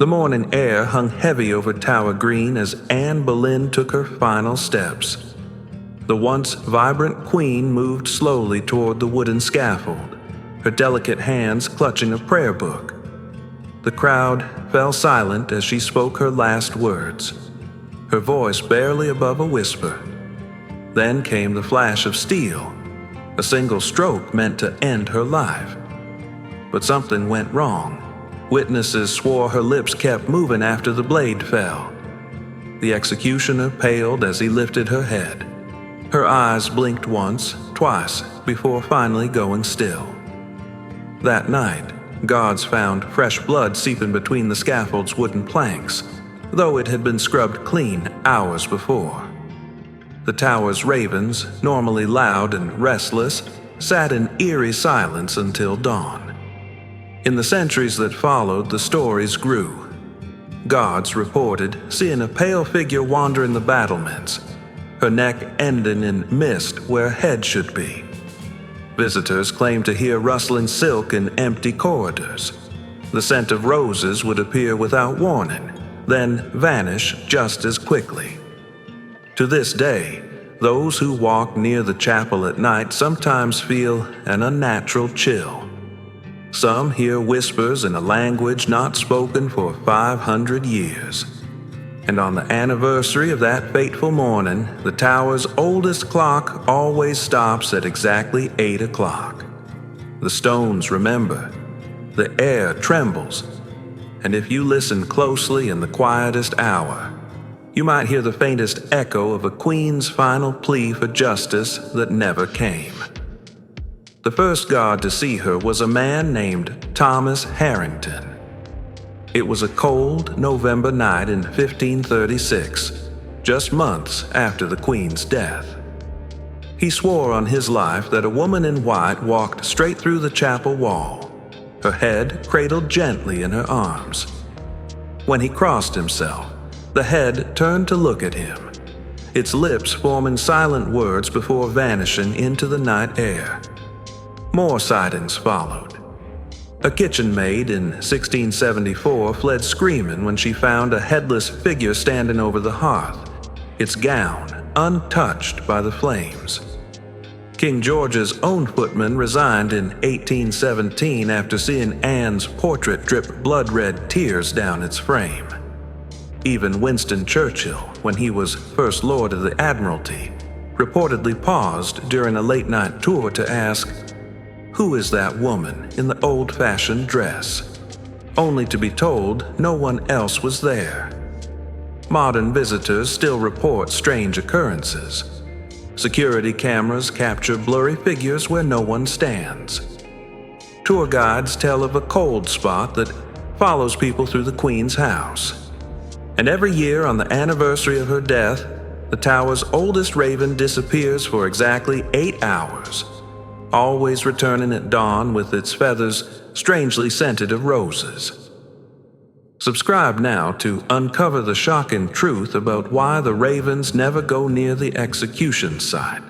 The morning air hung heavy over Tower Green as Anne Boleyn took her final steps. The once vibrant queen moved slowly toward the wooden scaffold, her delicate hands clutching a prayer book. The crowd fell silent as she spoke her last words, her voice barely above a whisper. Then came the flash of steel, a single stroke meant to end her life. But something went wrong. Witnesses swore her lips kept moving after the blade fell. The executioner paled as he lifted her head. Her eyes blinked once, twice, before finally going still. That night, guards found fresh blood seeping between the scaffold's wooden planks, though it had been scrubbed clean hours before. The tower's ravens, normally loud and restless, sat in eerie silence until dawn. In the centuries that followed, the stories grew. Guards reported seeing a pale figure wander in the battlements, her neck ending in mist where a head should be. Visitors claimed to hear rustling silk in empty corridors. The scent of roses would appear without warning, then vanish just as quickly. To this day, those who walk near the chapel at night sometimes feel an unnatural chill. Some hear whispers in a language not spoken for 500 years. And on the anniversary of that fateful morning, the tower's oldest clock always stops at exactly 8 o'clock. The stones remember, the air trembles, and if you listen closely in the quietest hour, you might hear the faintest echo of a queen's final plea for justice that never came. The first guard to see her was a man named Thomas Harrington. It was a cold November night in 1536, just months after the Queen's death. He swore on his life that a woman in white walked straight through the chapel wall, her head cradled gently in her arms. When he crossed himself, the head turned to look at him, its lips forming silent words before vanishing into the night air. More sightings followed. A kitchen maid in 1674 fled screaming when she found a headless figure standing over the hearth, its gown untouched by the flames. King George's own footman resigned in 1817 after seeing Anne's portrait drip blood-red tears down its frame. Even Winston Churchill, when he was First Lord of the Admiralty, reportedly paused during a late-night tour to ask, "Who is that woman in the old-fashioned dress?" only to be told no one else was there. Modern visitors still report strange occurrences. Security cameras capture blurry figures where no one stands. Tour guides tell of a cold spot that follows people through the Queen's house. And every year on the anniversary of her death, the tower's oldest raven disappears for exactly 8 hours, always returning at dawn with its feathers strangely scented of roses. Subscribe now to uncover the shocking truth about why the ravens never go near the execution site,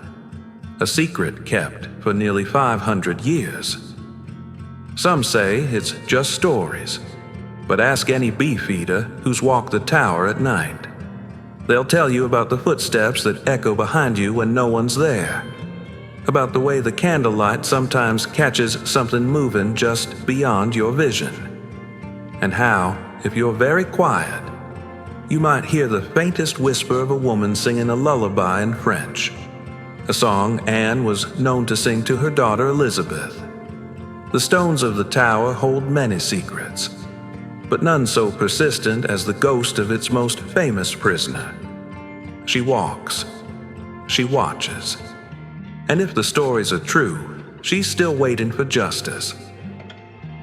a secret kept for nearly 500 years. Some say it's just stories, but ask any beefeater who's walked the tower at night. They'll tell you about the footsteps that echo behind you when no one's there, about the way the candlelight sometimes catches something moving just beyond your vision, and how, if you're very quiet, you might hear the faintest whisper of a woman singing a lullaby in French, a song Anne was known to sing to her daughter Elizabeth. The stones of the tower hold many secrets, but none so persistent as the ghost of its most famous prisoner. She walks, she watches, and if the stories are true, she's still waiting for justice.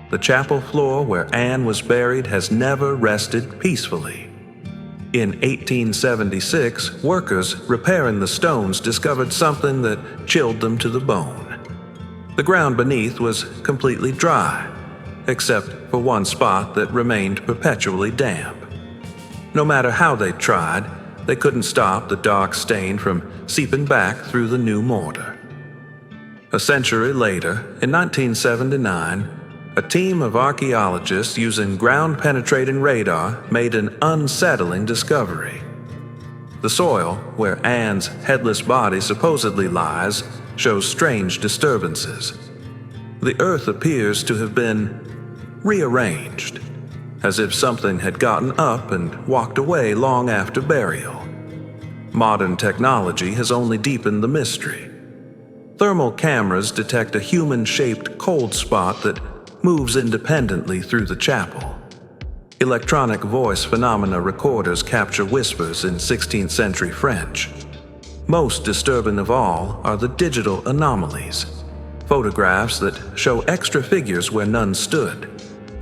The chapel floor where Anne was buried has never rested peacefully. In 1876, workers repairing the stones discovered something that chilled them to the bone. The ground beneath was completely dry, except for one spot that remained perpetually damp. No matter how they tried, they couldn't stop the dark stain from seeping back through the new mortar. A century later, in 1979, a team of archaeologists using ground-penetrating radar made an unsettling discovery. The soil, where Anne's headless body supposedly lies, shows strange disturbances. The earth appears to have been rearranged, as if something had gotten up and walked away long after burial. Modern technology has only deepened the mystery. Thermal cameras detect a human-shaped cold spot that moves independently through the chapel. Electronic voice phenomena recorders capture whispers in 16th century French. Most disturbing of all are the digital anomalies, photographs that show extra figures where none stood,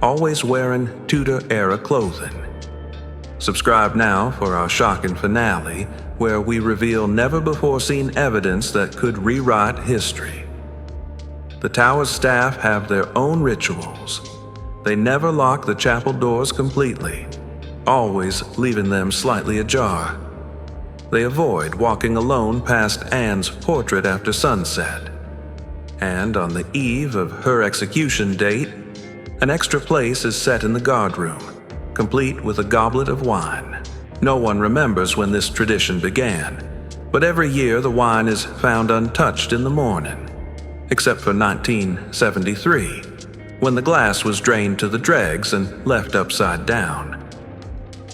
always wearing Tudor-era clothing. Subscribe now for our shocking finale, where we reveal never-before-seen evidence that could rewrite history. The tower's staff have their own rituals. They never lock the chapel doors completely, always leaving them slightly ajar. They avoid walking alone past Anne's portrait after sunset. And on the eve of her execution date, an extra place is set in the guardroom, complete with a goblet of wine. No one remembers when this tradition began, but every year the wine is found untouched in the morning, except for 1973, when the glass was drained to the dregs and left upside down.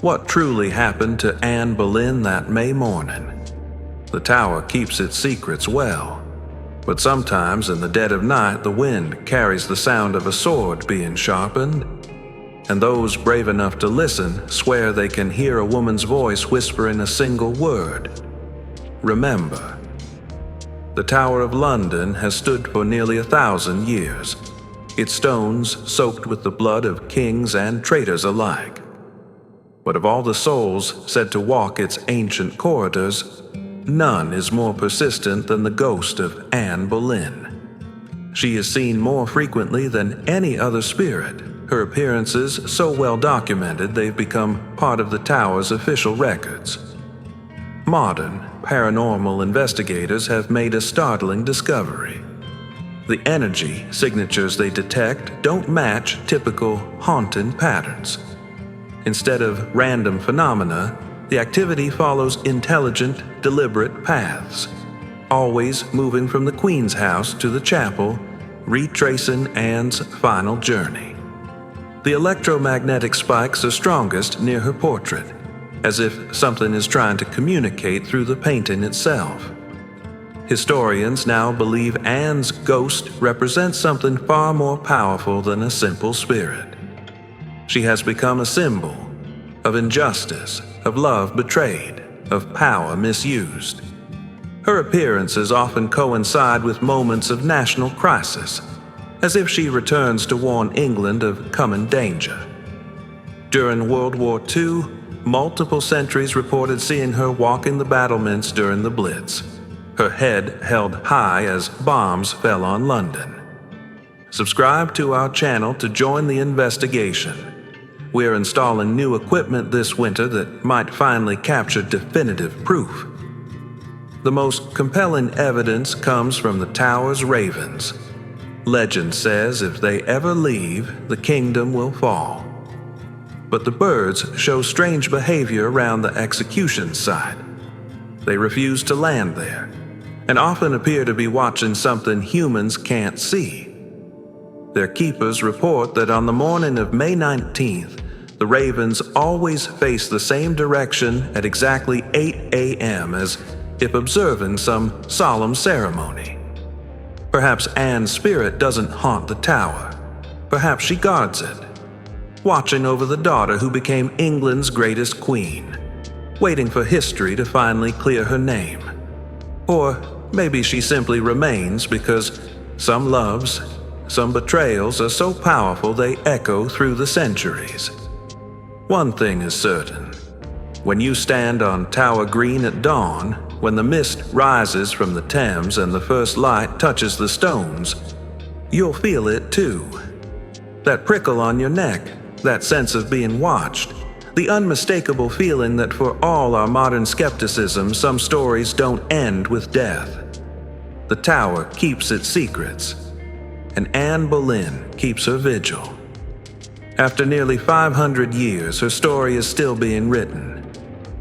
What truly happened to Anne Boleyn that May morning? The tower keeps its secrets well, but sometimes in the dead of night the wind carries the sound of a sword being sharpened, and those brave enough to listen swear they can hear a woman's voice whispering a single word: remember. The Tower of London has stood for nearly 1,000 years, its stones soaked with the blood of kings and traitors alike. But of all the souls said to walk its ancient corridors, none is more persistent than the ghost of Anne Boleyn. She is seen more frequently than any other spirit, her appearances so well documented they've become part of the tower's official records. Modern paranormal investigators have made a startling discovery. The energy signatures they detect don't match typical haunting patterns. Instead of random phenomena, the activity follows intelligent, deliberate paths, always moving from the Queen's house to the chapel, retracing Anne's final journey. The electromagnetic spikes are strongest near her portrait, as if something is trying to communicate through the painting itself. Historians now believe Anne's ghost represents something far more powerful than a simple spirit. She has become a symbol of injustice, of love betrayed, of power misused. Her appearances often coincide with moments of national crisis, as if she returns to warn England of coming danger. During World War II, multiple sentries reported seeing her walking the battlements during the Blitz, her head held high as bombs fell on London. Subscribe to our channel to join the investigation. We're installing new equipment this winter that might finally capture definitive proof. The most compelling evidence comes from the tower's ravens. Legend says if they ever leave, the kingdom will fall. But the birds show strange behavior around the execution site. They refuse to land there, and often appear to be watching something humans can't see. Their keepers report that on the morning of May 19th, the ravens always face the same direction at exactly 8 a.m. as if observing some solemn ceremony. Perhaps Anne's spirit doesn't haunt the tower. Perhaps she guards it, watching over the daughter who became England's greatest queen, waiting for history to finally clear her name. Or maybe she simply remains because some loves, some betrayals are so powerful they echo through the centuries. One thing is certain. When you stand on Tower Green at dawn, when the mist rises from the Thames and the first light touches the stones, you'll feel it too. That prickle on your neck, that sense of being watched, the unmistakable feeling that for all our modern skepticism, some stories don't end with death. The tower keeps its secrets, and Anne Boleyn keeps her vigil. After nearly 500 years, her story is still being written.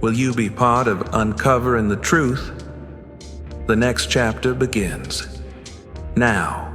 Will you be part of uncovering the truth? The next chapter begins now.